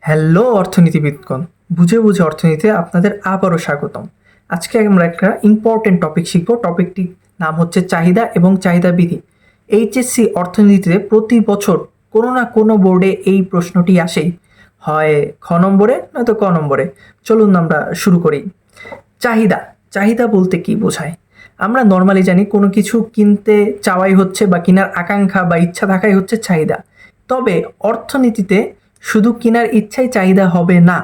Hello অর্থনীতিবিদগণ, বুঝে বুঝে অর্থনীতিতে আপনাদের আবারও স্বাগতম। আজকে আমরা একটা ইম্পর্টেন্ট টপিক শিখব। টপিকটির নাম হচ্ছে চাহিদা এবং চাহিদা বিধি। এইচএসসি অর্থনীতিতে প্রতি বছর কোনো না কোনো বোর্ডে এই প্রশ্নটি আসেই, হয় খ নম্বরে নয়তো ক নম্বরে। চলুন আমরা শুরু করি। চাহিদা চাহিদা বলতে কি বোঝায়? আমরা নর্মালি জানি কোনো কিছু কিনতে চাওয়াই হচ্ছে বা কেনার আকাঙ্ক্ষা বা ইচ্ছা থাকাই হচ্ছে চাহিদা। তবে অর্থনীতিতে শুধু কেনার ইচ্ছাই চাহিদা হবে না।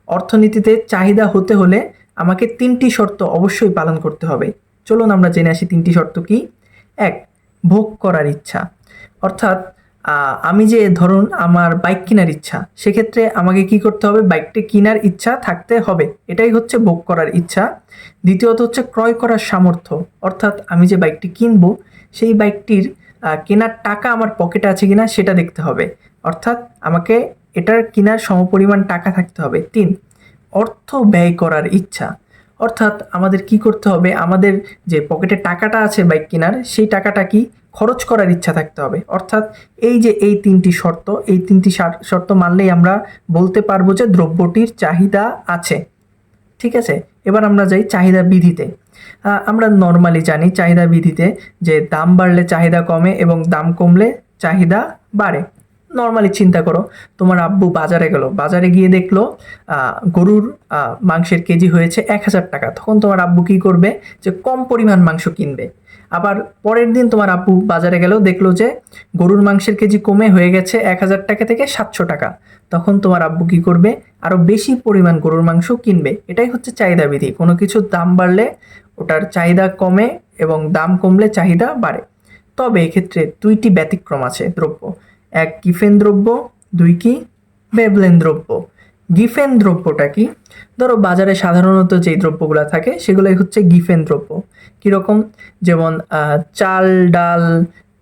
অর্থনীতিতে চাহিদা হতে হলে আমাকে তিনটি শর্ত অবশ্যই পালন করতে হবে। চলুন আমরা জেনে আসি তিনটি শর্ত কি। এক, ভোগ করার ইচ্ছা। অর্থাৎ আমি যে ধরুন আমার বাইক কেনার ইচ্ছা, সেক্ষেত্রে আমাকে কি করতে হবে? বাইকটি কেনার ইচ্ছা থাকতে হবে, এটাই হচ্ছে ভোগ করার ইচ্ছা। দ্বিতীয়ত হচ্ছে ক্রয় করার সামর্থ্য। অর্থাৎ আমি যে বাইকটি কিনবো সেই বাইকটির কেনার টাকা আমার পকেটে আছে কিনা সেটা দেখতে হবে। অর্থাৎ আমাকে এটার কেনার সমপরিমাণ টাকা থাকতে হবে। তিন, অর্থ ব্যয় করার ইচ্ছা। অর্থাৎ আমাদের কি করতে হবে? আমাদের যে পকেটে টাকাটা আছে বাইক কেনার, সেই টাকাটা কি খরচ করার ইচ্ছা থাকতে হবে। অর্থাৎ এই যে এই তিনটি শর্ত, এই তিনটি শর্ত মানলেই আমরা বলতে পারবো যে দ্রব্যটির চাহিদা আছে। ঠিক আছে, এবার আমরা যাই চাহিদা বিধিতে। আমরা নর্মালি জানি চাহিদা বিধিতে যে দাম বাড়লে চাহিদা কমে এবং দাম কমলে চাহিদা বাড়ে। নর্মালি চিন্তা করো, তোমার আব্বু বাজারে গেল, বাজারে গিয়ে দেখলো গরুর মাংসের কেজি হয়েছে 1,000 টাকা। তখন তোমার আব্বু কি করবে? যে কম পরিমাণ মাংস কিনবে। আবার পরের দিন তোমার আব্বু বাজারে গেল, দেখলো যে গরুর মাংসের কেজি কমে হয়ে গেছে 1,000 টাকা থেকে 700 টাকা। তখন তোমার আব্বু কি করবে? আরো বেশি পরিমাণ গরুর মাংস কিনবে। এটাই হচ্ছে চাহিদা বিধি। কোনো কিছুর দাম বাড়লে ওটার চাহিদা কমে এবং দাম কমলে চাহিদা বাড়ে। তবে এক্ষেত্রে দুইটি ব্যতিক্রম আছে দ্রব্য। এক, গিফেন দ্রব্য। দুই কি? ভেবলেন দ্রব্য। গিফেন দ্রব্যটা কি? ধরো বাজারে সাধারণত যেই দ্রব্যগুলো থাকে সেগুলোই হচ্ছে গিফেন দ্রব্য। কিরকম? যেমন চাল, ডাল,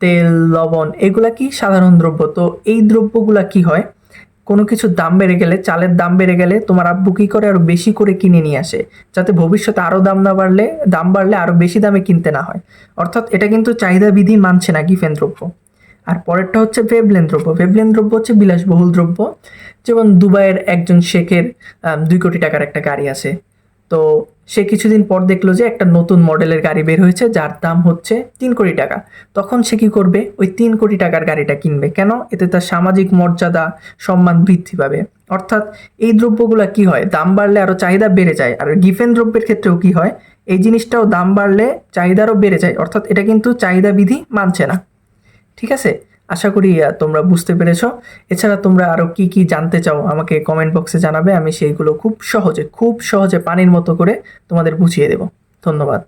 তেল, লবণ, এগুলা কি সাধারণ দ্রব্য। তো এই দ্রব্যগুলা কি হয়, কোনো কিছুর দাম বেড়ে গেলে, চালের দাম বেড়ে গেলে তোমার আব্বু কি করে? আরো বেশি করে কিনে নিয়ে আসে, যাতে ভবিষ্যতে আরো দাম বাড়লে আরো বেশি দামে কিনতে না হয়। অর্থাৎ এটা কিন্তু চাহিদা বিধি মানছে না গিফেন দ্রব্য। আর পরেরটা হচ্ছে ভেবলেন দ্রব্য। ভেবলেন দ্রব্য হচ্ছে বিলাসবহুল দ্রব্য। যেমন দুবাইয়ের একজন শেখের 2 কোটি টাকার একটা গাড়ি আছে। তো সে কিছুদিন পর দেখলো যে একটা নতুন মডেলের গাড়ি বের হয়েছে যার দাম হচ্ছে 3 কোটি টাকা। তখন সে কি করবে? ওই 3 কোটি টাকার গাড়িটা কিনবে। কেন? এতে তার সামাজিক মর্যাদা, সম্মান বৃদ্ধি পাবে। অর্থাৎ এই দ্রব্যগুলা কি হয়, দাম বাড়লে আরো চাহিদা বেড়ে যায়। আর গিফেন দ্রব্যের ক্ষেত্রেও কি হয়, এই জিনিসটাও দাম বাড়লে চাহিদারও বেড়ে যায়। অর্থাৎ এটা কিন্তু চাহিদা বিধি মানছে না। ঠিক আছে, আশা করি তোমরা বুঝতে পেরেছো। এছাড়া তোমরা আরো কি কি জানতে চাও আমাকে কমেন্ট বক্সে জানাবে। আমি সেইগুলো খুব সহজে পানির মতো করে তোমাদের বুঝিয়ে দেব। ধন্যবাদ।